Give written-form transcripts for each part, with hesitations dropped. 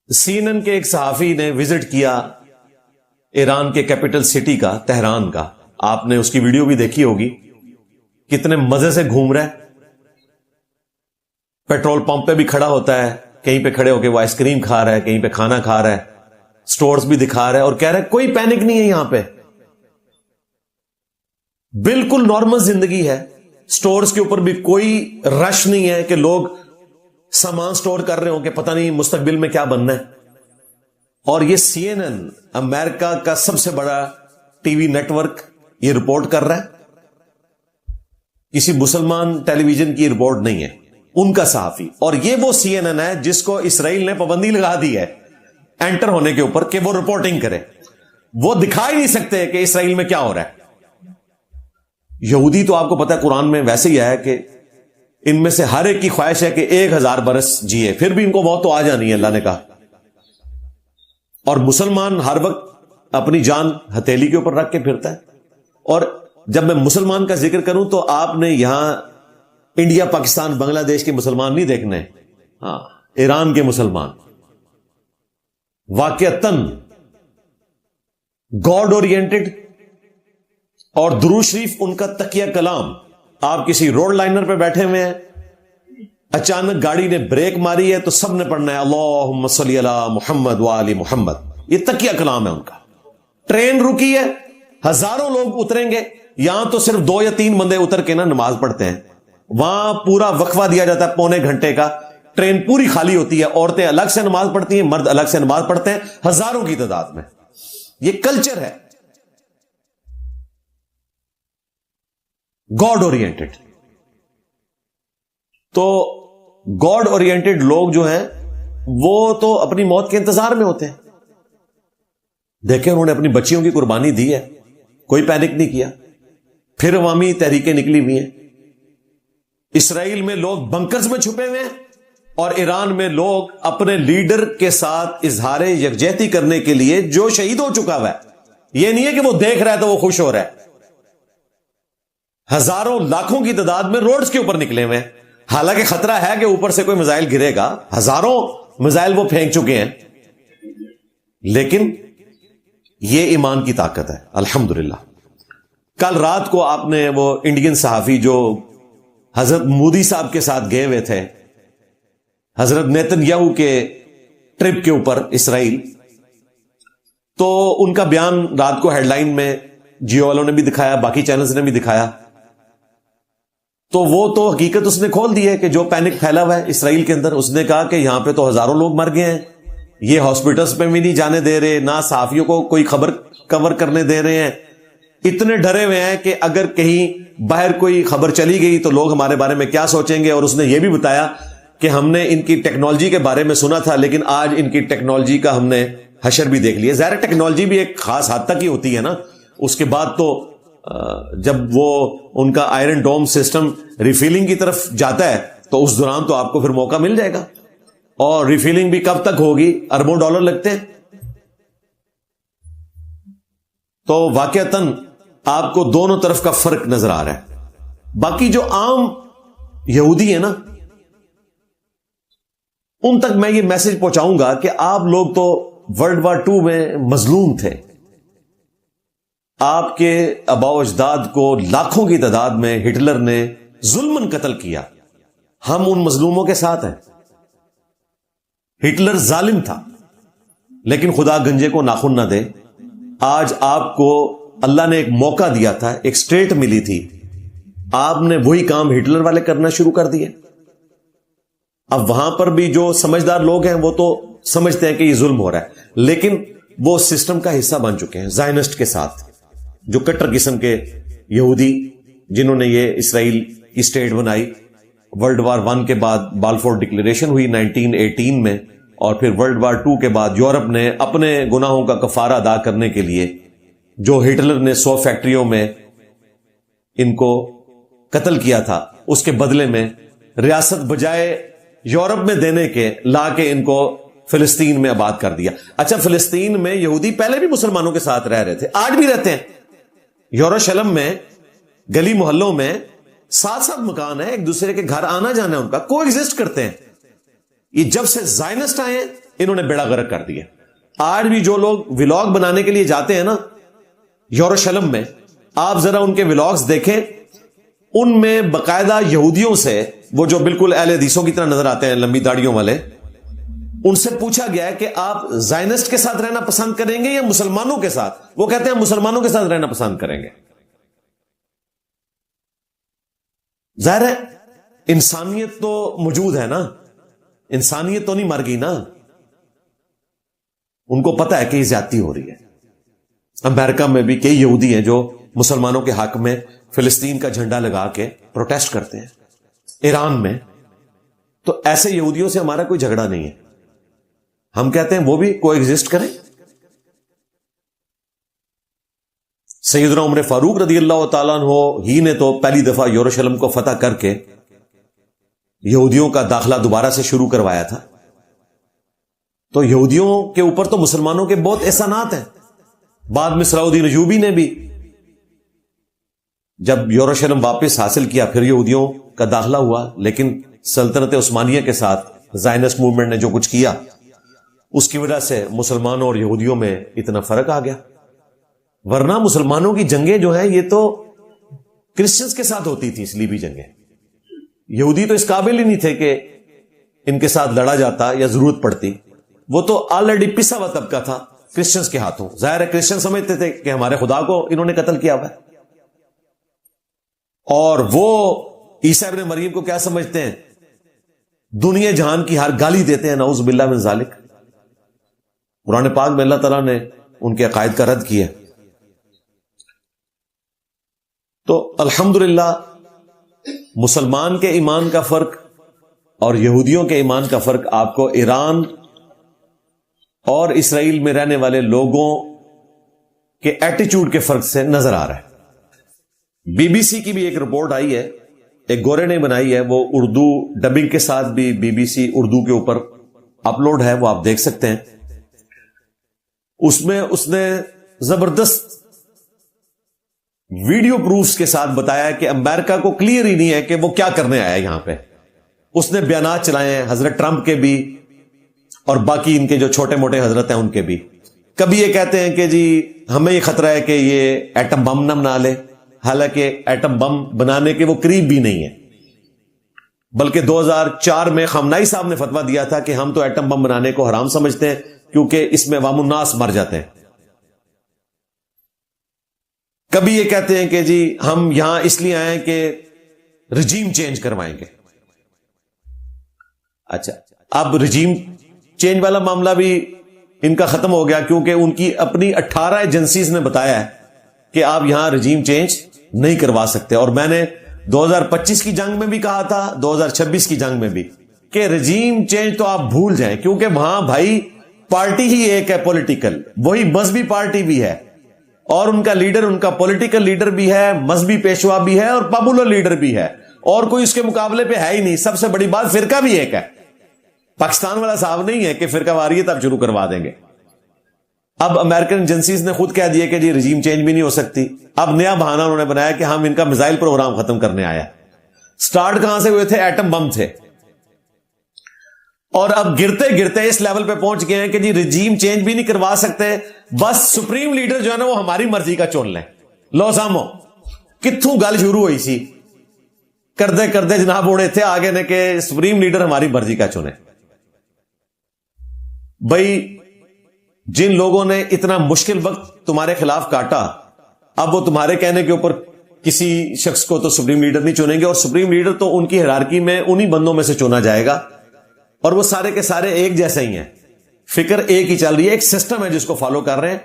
سی N N کے ایک صحافی نے وزٹ کیا ایران کے کیپٹل سٹی کا، تہران کا. آپ نے اس کی ویڈیو بھی دیکھی ہوگی، کتنے مزے سے گھوم رہا ہے. پیٹرول پمپ پہ بھی کھڑا ہوتا ہے، کہیں پہ کھڑے ہو کے وہ آئس کریم کھا رہا ہے، کہیں پہ کھانا کھا رہا ہے، سٹورز بھی دکھا رہا ہے اور کہہ رہا ہے کوئی پینک نہیں ہے یہاں پہ، بالکل نارمل زندگی ہے. سٹورز کے اوپر بھی کوئی رش نہیں ہے کہ لوگ سامان سٹور کر رہے ہوں کہ پتہ نہیں مستقبل میں کیا بننا ہے. اور یہ سی این این، امریکہ کا سب سے بڑا ٹی وی نیٹ ورک، یہ رپورٹ کر رہا ہے. کسی مسلمان ٹیلی ویژن کی رپورٹ نہیں ہے، ان کا صحافی. اور یہ وہ سی این این ہے جس کو اسرائیل نے پابندی لگا دی ہے انٹر ہونے کے اوپر کہ وہ رپورٹنگ کرے. وہ دکھا ہی نہیں سکتے کہ اسرائیل میں کیا ہو رہا ہے. یہودی تو آپ کو پتا ہے قرآن میں ویسے ہی ہے کہ ان میں سے ہر ایک کی خواہش ہے کہ 1000 برس جیے، پھر بھی ان کو موت تو آ جانی ہے، اللہ نے کہا. اور مسلمان ہر وقت اپنی جان ہتھیلی کے اوپر رکھ کے پھرتا ہے. اور جب میں مسلمان کا ذکر کروں تو آپ نے یہاں انڈیا، پاکستان، بنگلہ دیش کے مسلمان نہیں دیکھنے، ہاں ایران کے مسلمان واقعتاً گاڈ اورینٹڈ اور درود شریف ان کا تکیہ کلام. آپ کسی روڈ لائنر پہ بیٹھے ہوئے ہیں، اچانک گاڑی نے بریک ماری ہے تو سب نے پڑھنا ہے اللہم صلی علی محمد وآل محمد. یہ تکیہ کلام ہے ان کا. ٹرین رکی ہے، ہزاروں لوگ اتریں گے، یہاں تو صرف 2 یا 3 بندے اتر کے نا نماز پڑھتے ہیں. وہاں پورا وقفہ دیا جاتا ہے پونے گھنٹے کا، ٹرین پوری خالی ہوتی ہے، عورتیں الگ سے نماز پڑھتی ہیں، مرد الگ سے نماز پڑھتے ہیں، ہزاروں کی تعداد میں. یہ کلچر ہے گاڈ اورینٹڈ. تو گاڈ اورینٹڈ لوگ جو ہیں وہ تو اپنی موت کے انتظار میں ہوتے ہیں. دیکھیں انہوں نے اپنی بچیوں کی قربانی دی ہے، کوئی پینک نہیں کیا. پھر عوامی تحریکیں نکلی ہوئی ہیں. اسرائیل میں لوگ بنکرز میں چھپے ہوئے ہیں اور ایران میں لوگ اپنے لیڈر کے ساتھ اظہار یکجہتی کرنے کے لیے جو شہید ہو چکا ہوا ہے. یہ نہیں ہے کہ وہ دیکھ رہا ہے تو وہ خوش ہو رہا ہے. ہزاروں لاکھوں کی تعداد میں روڈز کے اوپر نکلے ہوئے ہیں. حالانکہ خطرہ ہے کہ اوپر سے کوئی میزائل گرے گا، ہزاروں میزائل وہ پھینک چکے ہیں، لیکن یہ ایمان کی طاقت ہے الحمدللہ. کل رات کو آپ نے وہ انڈین صحافی جو حضرت مودی صاحب کے ساتھ گئے ہوئے تھے حضرت نیتن یاہو کے ٹرپ کے اوپر اسرائیل، تو ان کا بیان رات کو ہیڈ لائن میں جیو والوں نے بھی دکھایا، باقی چینلز نے بھی دکھایا. تو وہ تو حقیقت اس نے کھول دی ہے کہ جو پینک پھیلا ہوا ہے اسرائیل کے اندر. اس نے کہا کہ یہاں پہ تو ہزاروں لوگ مر گئے ہیں، یہ ہاسپٹلز پہ بھی نہیں جانے دے رہے، نہ صحافیوں کو کوئی خبر کور کرنے دے رہے ہیں. اتنے ڈرے ہوئے ہیں کہ اگر کہیں باہر کوئی خبر چلی گئی تو لوگ ہمارے بارے میں کیا سوچیں گے. اور اس نے یہ بھی بتایا کہ ہم نے ان کی ٹیکنالوجی کے بارے میں سنا تھا، لیکن آج ان کی ٹیکنالوجی کا ہم نے حشر بھی دیکھ لیا. ظاہر ٹیکنالوجی بھی ایک خاص حد تک ہی ہوتی ہے نا. اس کے بعد تو جب وہ ان کا آئرن ڈوم سسٹم ریفیلنگ کی طرف جاتا ہے تو اس دوران تو آپ کو پھر موقع مل جائے گا. اور ریفیلنگ بھی کب تک ہوگی؟ اربوں ڈالر لگتے ہیں. تو واقعتاً آپ کو دونوں طرف کا فرق نظر آ رہا ہے. باقی جو عام یہودی ہیں نا، ان تک میں یہ میسج پہنچاؤں گا کہ آپ لوگ تو ورلڈ وار 2 میں مظلوم تھے. آپ کے آباء و اجداد کو لاکھوں کی تعداد میں ہٹلر نے ظلماً قتل کیا. ہم ان مظلوموں کے ساتھ ہیں. ہٹلر ظالم تھا، لیکن خدا گنجے کو ناخن نہ دے. آج آپ کو اللہ نے ایک موقع دیا تھا، ایک اسٹیٹ ملی تھی، آپ نے وہی کام ہٹلر والے کرنا شروع کر دیے. اب وہاں پر بھی جو سمجھدار لوگ ہیں وہ تو سمجھتے ہیں کہ یہ ظلم ہو رہا ہے، لیکن وہ سسٹم کا حصہ بن چکے ہیں زائنسٹ کے ساتھ، جو کٹر قسم کے یہودی جنہوں نے یہ اسرائیل کی اسٹیٹ بنائی. ورلڈ وار 1 کے بعد بالفور ڈکلیریشن ہوئی 1918 میں، اور پھر ورلڈ وار 2 کے بعد یورپ نے اپنے گناہوں کا کفارہ ادا کرنے کے لیے جو ہٹلر نے 100 فیکٹریوں میں ان کو قتل کیا تھا، اس کے بدلے میں ریاست بجائے یورپ میں دینے کے لا کے ان کو فلسطین میں آباد کر دیا. اچھا، فلسطین میں یہودی پہلے بھی مسلمانوں کے ساتھ رہ رہے تھے، آج بھی رہتے ہیں. یروشلم میں گلی محلوں میں 7 مکان ہیں، ایک دوسرے کے گھر آنا جانا ان کا کو ایگزسٹ کرتے ہیں. یہ جب سے زائنسٹ آئے ہیں انہوں نے بیڑا غرق کر دیا. آج بھی جو لوگ ولاگ بنانے کے لیے جاتے ہیں نا یروشلم میں، آپ ذرا ان کے ولاگز دیکھیں، ان میں باقاعدہ یہودیوں سے، وہ جو بالکل اہل حدیثوں کی طرح نظر آتے ہیں لمبی داڑیوں والے، ان سے پوچھا گیا ہے کہ آپ زائنسٹ کے ساتھ رہنا پسند کریں گے یا مسلمانوں کے ساتھ؟ وہ کہتے ہیں مسلمانوں کے ساتھ رہنا پسند کریں گے. ظاہر ہے انسانیت تو موجود ہے نا، انسانیت تو نہیں مر گئی نا. ان کو پتا ہے کہ یہ زیادتی ہو رہی ہے. امریکہ میں بھی کئی یہودی ہیں جو مسلمانوں کے حق میں فلسطین کا جھنڈا لگا کے پروٹیسٹ کرتے ہیں. ایران میں تو ایسے یہودیوں سے ہمارا کوئی جھگڑا نہیں ہے. ہم کہتے ہیں وہ بھی کو ایگزسٹ کریں. سیدنا عمر فاروق رضی اللہ تعالیٰ عنہ ہی نے تو پہلی دفعہ یروشلم کو فتح کر کے یہودیوں کا داخلہ دوبارہ سے شروع کروایا تھا. تو یہودیوں کے اوپر تو مسلمانوں کے بہت احسانات ہیں. بعد میں صلاح الدین ایوبی نے بھی جب یروشلم واپس حاصل کیا پھر یہودیوں کا داخلہ ہوا، لیکن سلطنت عثمانیہ کے ساتھ زائنسٹ موومنٹ نے جو کچھ کیا اس کی وجہ سے مسلمانوں اور یہودیوں میں اتنا فرق آ گیا. ورنہ مسلمانوں کی جنگیں جو ہیں یہ تو کرسچنز کے ساتھ ہوتی تھی، صلیبی جنگیں. یہودی تو اس قابل ہی نہیں تھے کہ ان کے ساتھ لڑا جاتا یا ضرورت پڑتی. وہ تو آلریڈی پسا ہوا طبقہ تھا کرسچنز کے ہاتھوں. ظاہر ہے کرسچن سمجھتے تھے کہ ہمارے خدا کو انہوں نے قتل کیا ہوا ہے. اور وہ عیسیٰ ابن مریم کو کیا سمجھتے ہیں؟ دنیا جہان کی ہر گالی دیتے ہیں، نعوذ باللہ من ذالک. قرآن پاک میں اللہ تعالیٰ نے ان کے عقائد کا رد کیا. تو الحمدللہ مسلمان کے ایمان کا فرق اور یہودیوں کے ایمان کا فرق آپ کو ایران اور اسرائیل میں رہنے والے لوگوں کے ایٹیچیوڈ کے فرق سے نظر آ رہا ہے. بی بی سی کی بھی ایک رپورٹ آئی ہے، ایک گورے نے بنائی ہے، وہ اردو ڈبنگ کے ساتھ بھی بی بی سی اردو کے اوپر اپلوڈ ہے، وہ آپ دیکھ سکتے ہیں. اس میں اس نے زبردست ویڈیو پروفز کے ساتھ بتایا کہ امریکہ کو کلیئر ہی نہیں ہے کہ وہ کیا کرنے آیا یہاں پہ. اس نے بیانات چلائے ہیں حضرت ٹرمپ کے بھی اور باقی ان کے جو چھوٹے موٹے حضرت ہیں ان کے بھی. کبھی یہ کہتے ہیں کہ جی ہمیں یہ خطرہ ہے کہ یہ ایٹم بم نہ بنا لے، حالانکہ ایٹم بم بنانے کے وہ قریب بھی نہیں ہے. بلکہ 2004 میں خامنائی صاحب نے فتویٰ دیا تھا کہ ہم تو ایٹم بم بنانے کو حرام سمجھتے ہیں کیونکہ اس میں عوام الناس مر جاتے ہیں. کبھی یہ کہتے ہیں کہ جی ہم یہاں اس لیے آئے ہیں کہ رجیم چینج کروائیں گے. اچھا، اب رجیم چینج والا معاملہ بھی ان کا ختم ہو گیا کیونکہ ان کی اپنی 18 ایجنسیز نے بتایا ہے کہ آپ یہاں رجیم چینج نہیں کروا سکتے. اور میں نے 2025 کی جنگ میں بھی کہا تھا، 2026 کی جنگ میں بھی، کہ رجیم چینج تو آپ بھول جائیں کیونکہ وہاں بھائی پارٹی ہی ایک ہے پولیٹیکل، وہی مذہبی پارٹی بھی ہے اور ان کا لیڈر، ان کا پولیٹیکل لیڈر بھی ہے، مذہبی پیشوا بھی ہے اور پاپولر لیڈر بھی ہے، اور کوئی اس کے مقابلے پہ ہے ہی نہیں. سب سے بڑی بات فرقہ بھی ایک ہے. پاکستان والا صاحب نہیں ہے کہ فرقہ واریت اب شروع کروا دیں گے. اب امریکن ایجنسیز نے خود کہہ دیا کہ جی رجیم چینج بھی نہیں ہو سکتی. اب نیا بہانہ انہوں نے بنایا کہ ہم ان کا میزائل پروگرام ختم کرنے آیا. سٹارٹ کہاں سے ہوئے تھے؟ ایٹم بم تھے. اور اب گرتے گرتے اس لیول پہ پہنچ گئے ہیں کہ جی رجیم چینج بھی نہیں کروا سکتے، بس سپریم لیڈر جو ہے نا وہ ہماری مرضی کا چن لیں. لو سامو کتھوں گل شروع ہوئی سی، کردے کردے جناب اڑے تھے آگے نے کہ سپریم لیڈر ہماری مرضی کا چنے. بھائی جن لوگوں نے اتنا مشکل وقت تمہارے خلاف کاٹا، اب وہ تمہارے کہنے کے اوپر کسی شخص کو تو سپریم لیڈر نہیں چنیں گے، اور سپریم لیڈر تو ان کی ہیرارکی میں انہی بندوں میں سے چنا جائے گا، اور وہ سارے کے سارے ایک جیسے ہی ہیں. فکر ایک ہی چل رہی ہے، ایک سسٹم ہے جس کو فالو کر رہے ہیں.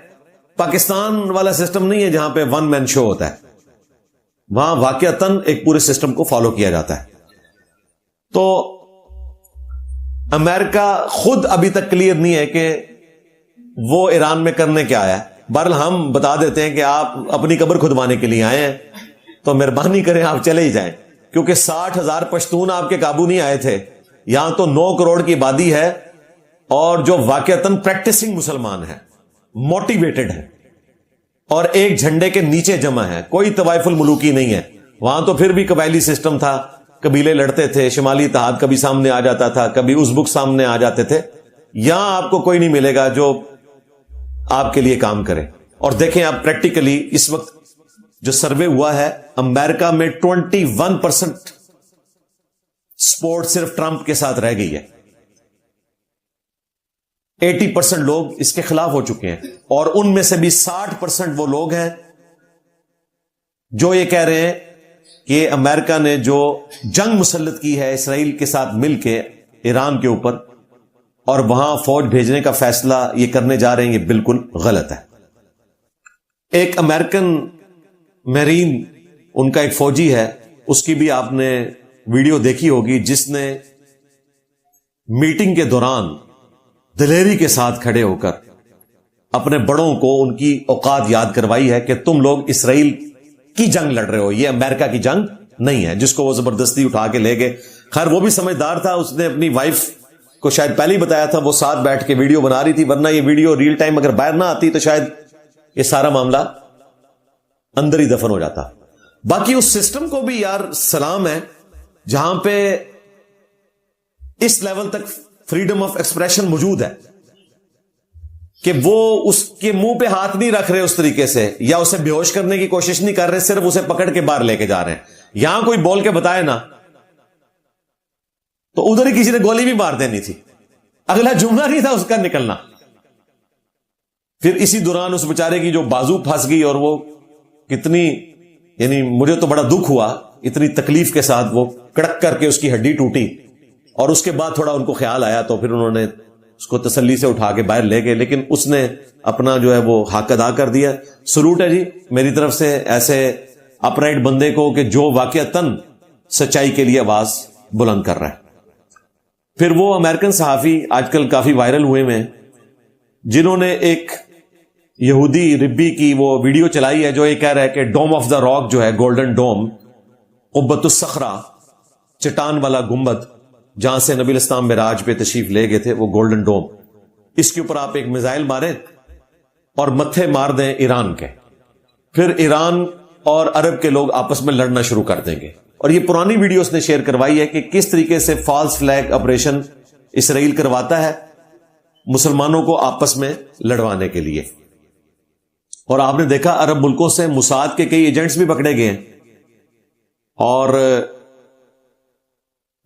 پاکستان والا سسٹم نہیں ہے جہاں پہ ون مین شو ہوتا ہے، وہاں واقعتاً ایک پورے سسٹم کو فالو کیا جاتا ہے. تو امریکہ خود ابھی تک کلیئر نہیں ہے کہ وہ ایران میں کرنے کیا آیا ہے. بہرحال ہم بتا دیتے ہیں کہ آپ اپنی قبر کھدوانے کے لیے آئے ہیں تو مہربانی کریں آپ چلے ہی جائیں، کیونکہ 60,000 پشتون آپ کے قابو نہیں آئے تھے. یہاں تو 9 کروڑ کی آبادی ہے اور جو واقعتاً پریکٹسنگ مسلمان ہے، موٹیویٹڈ ہے اور ایک جھنڈے کے نیچے جمع ہے. کوئی طوائف الملوکی نہیں ہے وہاں. تو پھر بھی قبائلی سسٹم تھا، قبیلے لڑتے تھے، شمالی اتحاد کبھی سامنے آ جاتا تھا، کبھی ازبک سامنے آ جاتے تھے، یہاں آپ کو کوئی نہیں ملے گا جو آپ کے لیے کام کرے. اور دیکھیں آپ پریکٹیکلی اس وقت جو سروے ہوا ہے امریکہ میں 21% سپورٹ صرف ٹرمپ کے ساتھ رہ گئی ہے. 80% لوگ اس کے خلاف ہو چکے ہیں, اور ان میں سے بھی 60% وہ لوگ ہیں جو یہ کہہ رہے ہیں کہ امریکہ نے جو جنگ مسلط کی ہے اسرائیل کے ساتھ مل کے ایران کے اوپر, اور وہاں فوج بھیجنے کا فیصلہ یہ کرنے جا رہے ہیں, یہ بالکل غلط ہے. ایک امریکن میرین ان کا ایک فوجی ہے, اس کی بھی آپ نے ویڈیو دیکھی ہوگی, جس نے میٹنگ کے دوران دلیری کے ساتھ کھڑے ہو کر اپنے بڑوں کو ان کی اوقات یاد کروائی ہے کہ تم لوگ اسرائیل کی جنگ لڑ رہے ہو, یہ امریکہ کی جنگ نہیں ہے, جس کو وہ زبردستی اٹھا کے لے گئے. خیر وہ بھی سمجھدار تھا, اس نے اپنی وائف کو شاید پہلے ہی بتایا تھا, وہ ساتھ بیٹھ کے ویڈیو بنا رہی تھی, ورنہ یہ ویڈیو ریل ٹائم اگر باہر نہ آتی تو شاید یہ سارا معاملہ اندر ہی دفن ہو جاتا. باقی اس سسٹم کو بھی یار سلام ہے جہاں پہ اس لیول تک فریڈم آف ایکسپریشن موجود ہے کہ وہ اس کے منہ پہ ہاتھ نہیں رکھ رہے اس طریقے سے, یا اسے بے ہوش کرنے کی کوشش نہیں کر رہے, صرف اسے پکڑ کے باہر لے کے جا رہے ہیں. یہاں کوئی بول کے بتائے نا تو ادھر ہی کسی نے گولی بھی مار دینی تھی, اگلا جملہ نہیں تھا اس کا نکلنا. پھر اسی دوران اس بیچارے کی جو بازو پھنس گئی, اور وہ کتنی, یعنی مجھے تو بڑا دکھ ہوا, اتنی تکلیف کے ساتھ وہ کڑک کر کے اس کی ہڈی ٹوٹی, اور اس کے بعد تھوڑا ان کو خیال آیا تو پھر انہوں نے اس کو تسلی سے اٹھا کے باہر لے گئے, لیکن اس نے اپنا جو ہے وہ حق ادا کر دیا. سلوٹ ہے جی میری طرف سے ایسے اپرائٹ بندے کو کہ جو واقعتاً سچائی کے لیے آواز بلند کر رہا ہے. پھر وہ امریکن صحافی آج کل کافی وائرل ہوئے میں, جنہوں نے ایک یہودی ربی کی وہ ویڈیو چلائی ہے جو یہ کہہ رہا ہے کہ ڈوم آف دا راک جو ہے, گولڈن ڈوم, قبۃ الصخرہ, چٹان والا گنبد جہاں سے نبی الاسلام معراج پہ تشریف لے گئے تھے, وہ گولڈن ڈوم, اس کے اوپر آپ ایک میزائل ماریں اور متھے مار دیں ایران کے, پھر ایران اور عرب کے لوگ آپس میں لڑنا شروع کر دیں گے. اور یہ پرانی ویڈیو اس نے شیئر کروائی ہے کہ کس طریقے سے فالس فلیگ آپریشن اسرائیل کرواتا ہے مسلمانوں کو آپس میں لڑوانے کے لیے. اور آپ نے دیکھا عرب ملکوں سے موساد کے کئی ایجنٹس بھی پکڑے گئے ہیں, اور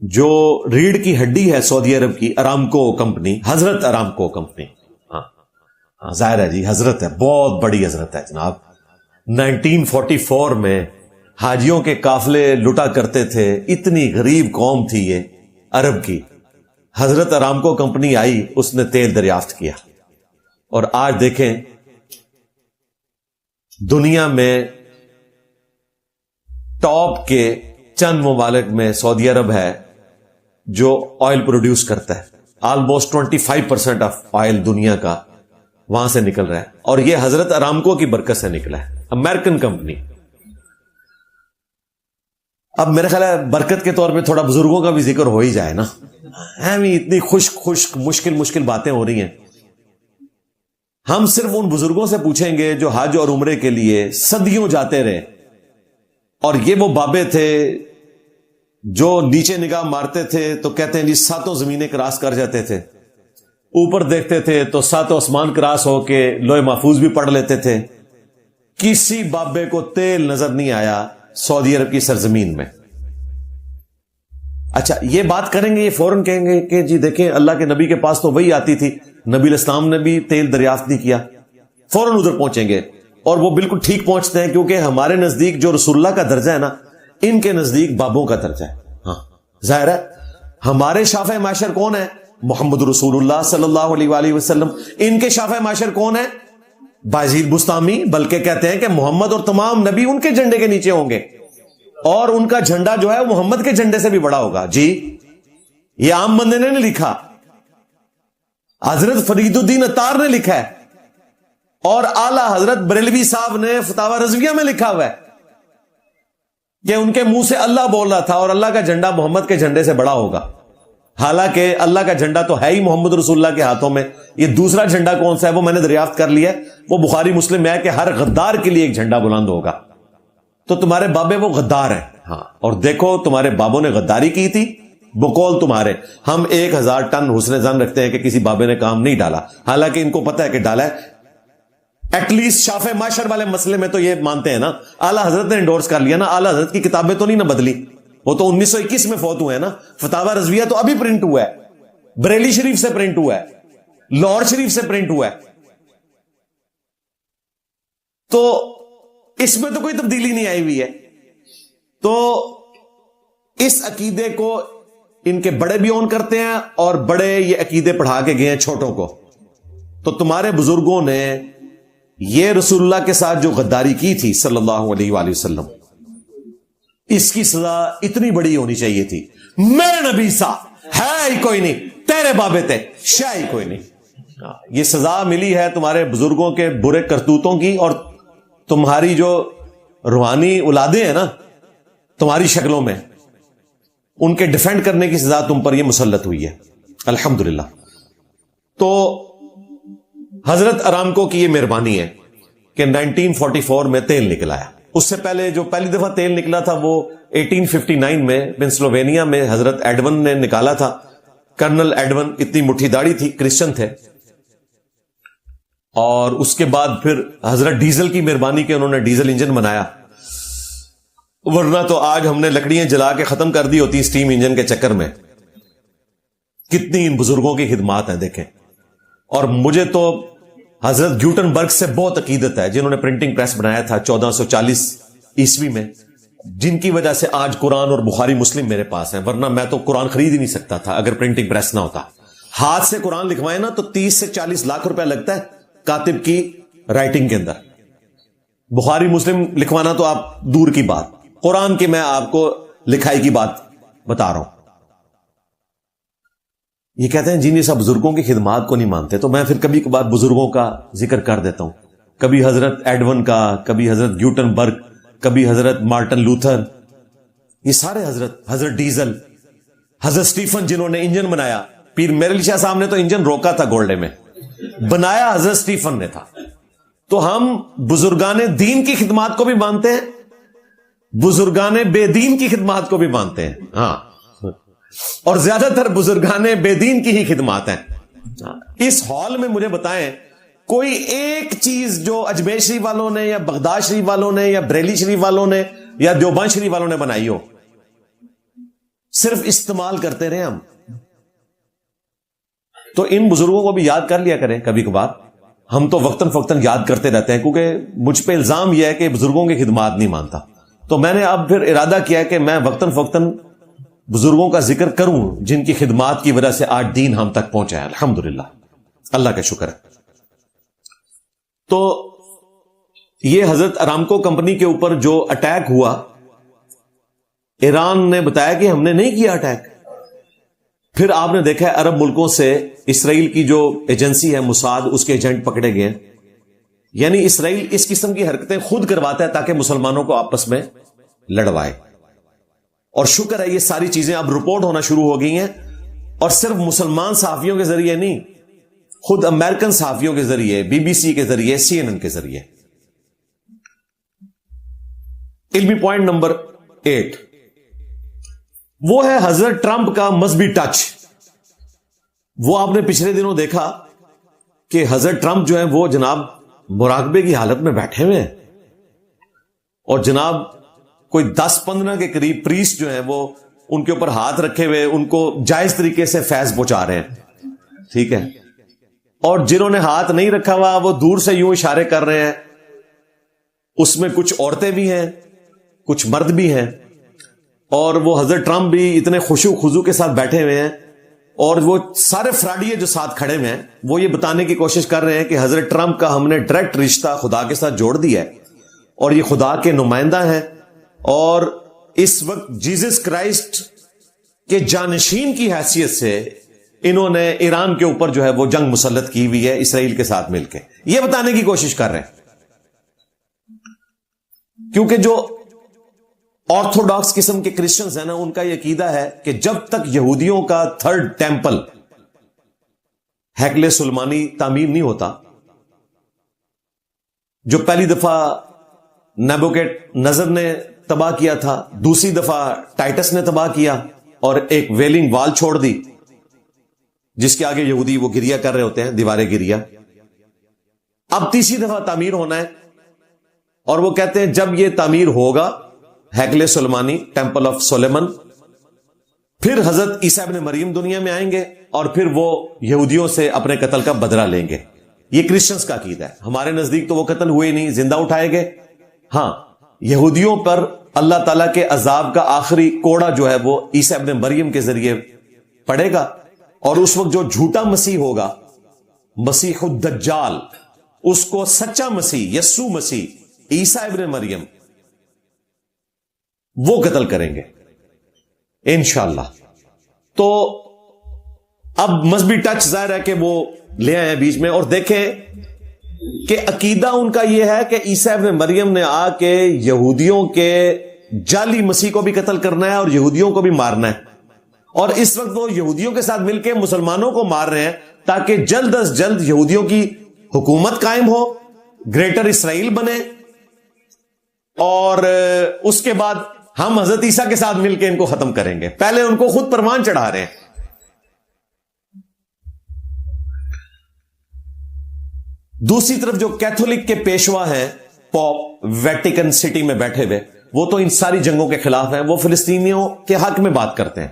جو ریڑھ کی ہڈی ہے سعودی عرب کی, ارامکو کمپنی, حضرت ارامکو کمپنی, ہاں ظاہر ہے جی حضرت ہے, بہت بڑی حضرت ہے جناب. 1944 میں حاجیوں کے قافلے لٹا کرتے تھے, اتنی غریب قوم تھی یہ عرب کی. حضرت ارامکو کمپنی آئی, اس نے تیل دریافت کیا, اور آج دیکھیں دنیا میں ٹاپ کے چند ممالک میں سعودی عرب ہے جو آئل پروڈیوس کرتا ہے. آلموسٹ 25% آف آئل دنیا کا وہاں سے نکل رہا ہے, اور یہ حضرت ارامکو کی برکت سے نکلا ہے, امریکن کمپنی. اب میرے خیال ہے برکت کے طور پہ تھوڑا بزرگوں کا بھی ذکر ہو ہی جائے نا, اتنی خشک مشکل باتیں ہو رہی ہیں. ہم صرف ان بزرگوں سے پوچھیں گے جو حج اور عمرے کے لیے صدیوں جاتے رہے, اور یہ وہ بابے تھے جو نیچے نگاہ مارتے تھے تو کہتے ہیں جی 7 زمینیں کراس کر جاتے تھے, اوپر دیکھتے تھے تو 7 آسمان کراس ہو کے لوح محفوظ بھی پڑھ لیتے تھے. کسی بابے کو تیل نظر نہیں آیا سعودی عرب کی سرزمین میں. اچھا یہ بات کریں گے, یہ فوراً کہیں گے کہ جی دیکھیں اللہ کے نبی کے پاس تو وہی آتی تھی, نبی الاسلام نے بھی تیل دریافت نہیں کیا. فوراً ادھر پہنچیں گے, اور وہ بالکل ٹھیک پہنچتے ہیں, کیونکہ ہمارے نزدیک جو رسول اللہ کا درجہ ہے نا, ان کے نزدیک بابوں کا درجہ ہے. ہاں ظاہر ہے ہمارے شافع معاشر کون ہے؟ محمد رسول اللہ صلی اللہ علیہ وآلہ وسلم. ان کے شافع معاشر کون ہے؟ بایزید بستامی. بلکہ کہتے ہیں کہ محمد اور تمام نبی ان کے جھنڈے کے نیچے ہوں گے, اور ان کا جھنڈا جو ہے وہ محمد کے جھنڈے سے بھی بڑا ہوگا. جی یہ عام بندے نے نہیں لکھا, حضرت فرید الدین عطار نے لکھا ہے, اور اعلی حضرت بریلوی صاحب نے فتاوی رضویہ میں لکھا ہوا ہے کہ ان کے منہ سے اللہ بول رہا تھا اور اللہ کا جھنڈا محمد کے جھنڈے سے بڑا ہوگا. حالانکہ اللہ کا جھنڈا تو ہے ہی محمد رسول اللہ کے ہاتھوں میں. یہ دوسرا جھنڈا کون سا ہے وہ میں نے دریافت کر لیا, وہ بخاری مسلم میں ہے کہ ہر غدار کے لیے ایک جھنڈا بلند ہوگا. تو تمہارے بابے وہ غدار ہیں. ہاں, اور دیکھو تمہارے بابوں نے غداری کی تھی بقول تمہارے ہم 1000 ٹن حسن ظن رکھتے ہیں کہ کسی بابے نے کام نہیں ڈالا، حالانکہ ان کو پتہ ہے کہ ڈالا ہے. ایٹ لیسٹ شافع معاشر والے مسئلے میں تو یہ مانتے ہیں نا، اعلی حضرت نے انڈورس کر لیا نا، اعلی حضرت کی کتابیں تو نہیں نہ بدلی، وہ تو 1921 میں فوت ہوئے ہیں نا. فتاوی رضویہ تو ابھی پرنٹ ہوا ہے، بریلی شریف سے پرنٹ ہوا ہے، لاہور شریف سے پرنٹ ہوا ہے. تو اس میں تو کوئی تبدیلی نہیں آئی ہوئی ہے. تو اس عقیدے کو ان کے بڑے بھی اون کرتے ہیں، اور بڑے یہ عقیدے پڑھا کے گئے ہیں چھوٹوں کو. تو تمہارے بزرگوں نے یہ رسول اللہ کے ساتھ جو غداری کی تھی صلی اللہ علیہ وآلہ وسلم، اس کی سزا اتنی بڑی ہونی چاہیے تھی. میرے نبی سا ہے ہی کوئی نہیں، تیرے بابے تے شاہ ہی کوئی نہیں. یہ سزا ملی ہے تمہارے بزرگوں کے برے کرتوتوں کی، اور تمہاری جو روحانی اولادیں ہیں نا تمہاری شکلوں میں، ان کے ڈیفینڈ کرنے کی سزا تم پر یہ مسلط ہوئی ہے الحمدللہ. تو حضرت ارامکو کی یہ مہربانی ہے کہ 1944 میں تیل نکل آیا. اس سے پہلے جو پہلی دفعہ تیل نکلا تھا وہ 1859 میں پنسلوینیا میں حضرت ایڈون نے نکالا تھا. کرنل ایڈون، اتنی مٹھی داڑھی تھی، کرسچن تھے. اور اس کے بعد پھر حضرت ڈیزل کی مہربانی کے انہوں نے ڈیزل انجن بنایا، ورنہ تو آج ہم نے لکڑیاں جلا کے ختم کر دی ہوتی اسٹیم انجن کے چکر میں. کتنی ان بزرگوں کی خدمات ہیں دیکھیں. اور مجھے تو حضرت گیوٹن برگ سے بہت عقیدت ہے، جنہوں نے پرنٹنگ پریس بنایا تھا 1440 عیسوی میں، جن کی وجہ سے آج قرآن اور بخاری مسلم میرے پاس ہیں. ورنہ میں تو قرآن خرید ہی نہیں سکتا تھا اگر پرنٹنگ پریس نہ ہوتا. ہاتھ سے قرآن لکھوائے نا تو 30 سے 40 لاکھ روپے لگتا ہے کاتب کی رائٹنگ کے اندر. بخاری مسلم لکھوانا تو آپ دور کی بات، قرآن کی میں آپ کو لکھائی کی بات بتا رہا ہوں. یہ کہتے ہیں جن یہ سب بزرگوں کی خدمات کو نہیں مانتے. تو میں پھر کبھی کبھار بزرگوں کا ذکر کر دیتا ہوں، کبھی حضرت ایڈون کا، کبھی حضرت گیوٹن برگ، کبھی حضرت مارٹن لوتھر. یہ سارے حضرت ڈیزل، حضرت سٹیفن جنہوں نے انجن بنایا. پیر میرل شاہ صاحب نے تو انجن روکا تھا گولڈے میں، بنایا حضرت سٹیفن نے تھا. تو ہم بزرگان دین کی خدمات کو بھی مانتے ہیں، بزرگان بے دین کی خدمات کو بھی مانتے ہیں. ہاں، اور زیادہ تر بزرگان بے دین کی ہی خدمات ہیں. اس ہال میں مجھے بتائیں کوئی ایک چیز جو اجمیر شریف والوں نے یا بغداد شریف والوں نے یا بریلی شریف والوں نے یا دیوبند شریف والوں نے بنائی ہو، صرف استعمال کرتے رہے ہم. تو ان بزرگوں کو بھی یاد کر لیا کریں کبھی کبھار. ہم تو وقتاً فوقتاً یاد کرتے رہتے ہیں، کیونکہ مجھ پہ الزام یہ ہے کہ بزرگوں کی خدمات نہیں مانتا. تو میں نے اب پھر ارادہ کیا کہ میں وقتاً فوقتاً بزرگوں کا ذکر کروں جن کی خدمات کی وجہ سے آج دین ہم تک پہنچا ہے الحمدللہ، اللہ کا شکر ہے. تو یہ حضرت ارامکو کمپنی کے اوپر جو اٹیک ہوا، ایران نے بتایا کہ ہم نے نہیں کیا اٹیک. پھر آپ نے دیکھا ہے عرب ملکوں سے اسرائیل کی جو ایجنسی ہے موساد، اس کے ایجنٹ پکڑے گئے. یعنی اسرائیل اس قسم کی حرکتیں خود کرواتا ہے تاکہ مسلمانوں کو آپس میں لڑوائے. اور شکر ہے یہ ساری چیزیں اب رپورٹ ہونا شروع ہو گئی ہیں، اور صرف مسلمان صحافیوں کے ذریعے نہیں، خود امریکن صحافیوں کے ذریعے، بی بی سی کے ذریعے، CNN کے ذریعے. علمی پوائنٹ نمبر 8 وہ ہے حضرت ٹرمپ کا مذہبی ٹچ. وہ آپ نے پچھلے دنوں دیکھا کہ حضرت ٹرمپ جو ہیں وہ جناب مراقبے کی حالت میں بیٹھے ہوئے ہیں، اور جناب کوئی 10-15 کے قریب پریسٹ جو ہیں وہ ان کے اوپر ہاتھ رکھے ہوئے ان کو جائز طریقے سے فیض پہنچا رہے ہیں. ٹھیک ہے، اور جنہوں نے ہاتھ نہیں رکھا ہوا وہ دور سے یوں اشارے کر رہے ہیں. اس میں کچھ عورتیں بھی ہیں، کچھ مرد بھی ہیں، اور وہ حضرت ٹرمپ بھی اتنے خشوع خضوع کے ساتھ بیٹھے ہوئے ہیں. اور وہ سارے فراڈیے جو ساتھ کھڑے ہوئے ہیں وہ یہ بتانے کی کوشش کر رہے ہیں کہ حضرت ٹرمپ کا ہم نے ڈائریکٹ رشتہ خدا کے ساتھ جوڑ دیا ہے، اور یہ خدا کے نمائندہ ہیں، اور اس وقت جیزس کرائسٹ کے جانشین کی حیثیت سے انہوں نے ایران کے اوپر جو ہے وہ جنگ مسلط کی ہوئی ہے اسرائیل کے ساتھ مل کے. یہ بتانے کی کوشش کر رہے ہیں، کیونکہ جو آرتھوڈاکس قسم کے کرسچنز ہیں نا، ان کا یہ عقیدہ ہے کہ جب تک یہودیوں کا 3rd ٹیمپل ہیکل سلیمانی تعمیر نہیں ہوتا، جو پہلی دفعہ نیبوکڈ نظر نے تباہ کیا تھا، دوسری دفعہ ٹائٹس نے تباہ کیا، اور ایک ویلنگ وال چھوڑ دی جس کے آگے یہودی وہ گریا کر رہے ہوتے ہیں، دیواریں گریا. اب تیسری دفعہ تعمیر ہونا ہے، اور وہ کہتے ہیں جب یہ تعمیر ہوگا ہیکل سلیمانی، ٹیمپل آف سلیمن، پھر حضرت عیسیٰ ابن مریم دنیا میں آئیں گے اور پھر وہ یہودیوں سے اپنے قتل کا بدلہ لیں گے. یہ کرسچنز کا عقیدہ ہے. ہمارے نزدیک تو وہ قتل ہوئے نہیں، زندہ اٹھائے گئے. ہاں، یہودیوں پر اللہ تعالیٰ کے عذاب کا آخری کوڑا جو ہے وہ عیسیٰ ابن مریم کے ذریعے پڑے گا، اور اس وقت جو جھوٹا مسیح ہوگا، مسیح الدجال، اس کو سچا مسیح یسوع مسیح عیسیٰ ابن مریم وہ قتل کریں گے انشاءاللہ. تو اب مذہبی ٹچ ظاہر ہے کہ وہ لے آئے ہیں بیچ میں، اور دیکھیں کہ عقیدہ ان کا یہ ہے کہ عیسیٰ ابن مریم نے آ کے یہودیوں کے جعلی مسیح کو بھی قتل کرنا ہے اور یہودیوں کو بھی مارنا ہے، اور اس وقت وہ یہودیوں کے ساتھ مل کے مسلمانوں کو مار رہے ہیں تاکہ جلد از جلد یہودیوں کی حکومت قائم ہو، گریٹر اسرائیل بنے، اور اس کے بعد ہم حضرت عیسیٰ کے ساتھ مل کے ان کو ختم کریں گے. پہلے ان کو خود پروان چڑھا رہے ہیں. دوسری طرف جو کیتھولک کے پیشوا ہیں پوپ ویٹیکن سٹی میں بیٹھے ہوئے، وہ تو ان ساری جنگوں کے خلاف ہیں، وہ فلسطینیوں کے حق میں بات کرتے ہیں.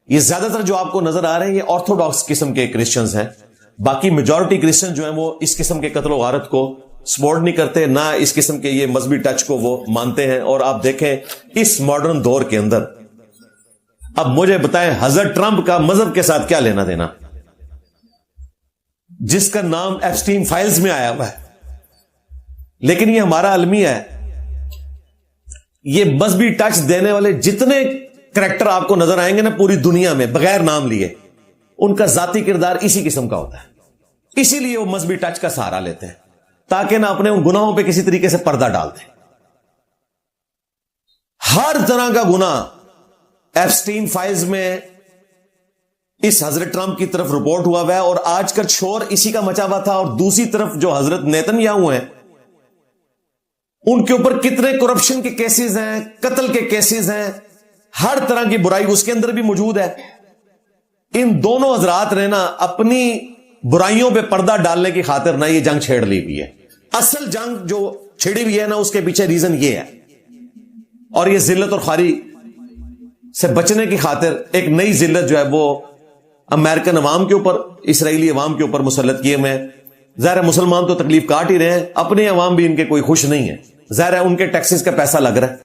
یہ زیادہ تر جو آپ کو نظر آ رہے ہیں یہ آرتھوڈاکس قسم کے کرسچنز ہیں. باقی میجورٹی کرسچن جو ہیں وہ اس قسم کے قتل و غارت کو سپورٹ نہیں کرتے، نہ اس قسم کے یہ مذہبی ٹچ کو وہ مانتے ہیں. اور آپ دیکھیں اس ماڈرن دور کے اندر، اب مجھے بتائیں حضرت ٹرمپ کا مذہب کے ساتھ کیا لینا دینا، جس کا نام ایپسٹین فائلز میں آیا ہوا ہے. لیکن یہ ہمارا المیہ ہے. یہ مذہبی ٹچ دینے والے جتنے کریکٹر آپ کو نظر آئیں گے نا پوری دنیا میں بغیر نام لیے، ان کا ذاتی کردار اسی قسم کا ہوتا ہے. اسی لیے وہ مذہبی ٹچ کا سہارا لیتے ہیں تاکہ نہ اپنے ان گناہوں پہ کسی طریقے سے پردہ ڈال دیں. ہر طرح کا گناہ ایپسٹین فائلز میں اس حضرت ٹرمپ کی طرف رپورٹ ہوا ہے، اور آج کل شور اسی کا مچا ہوا تھا. اور دوسری طرف جو حضرت نیتن یاہو ہیں، ان کے اوپر کتنے کرپشن کے کیسز ہیں، قتل کے کیسز ہیں، ہر طرح کی برائی اس کے اندر بھی موجود ہے. ان دونوں حضرات نے نا اپنی برائیوں پہ پردہ ڈالنے کی خاطر نہ یہ جنگ چھیڑ لی ہوئی ہے. اصل جنگ جو چھڑی ہوئی ہے نا اس کے پیچھے ریزن یہ ہے، اور یہ ذلت اور خواری سے بچنے کی خاطر ایک نئی ذلت جو ہے وہ امریکن عوام کے اوپر، اسرائیلی عوام کے اوپر مسلط کیے ہوئے ہیں. ظاہر ہے مسلمان تو تکلیف کاٹ ہی رہے ہیں، اپنے عوام بھی ان کے کوئی خوش نہیں ہے. ظاہر ہے ان کے ٹیکسز کا پیسہ لگ رہا ہے.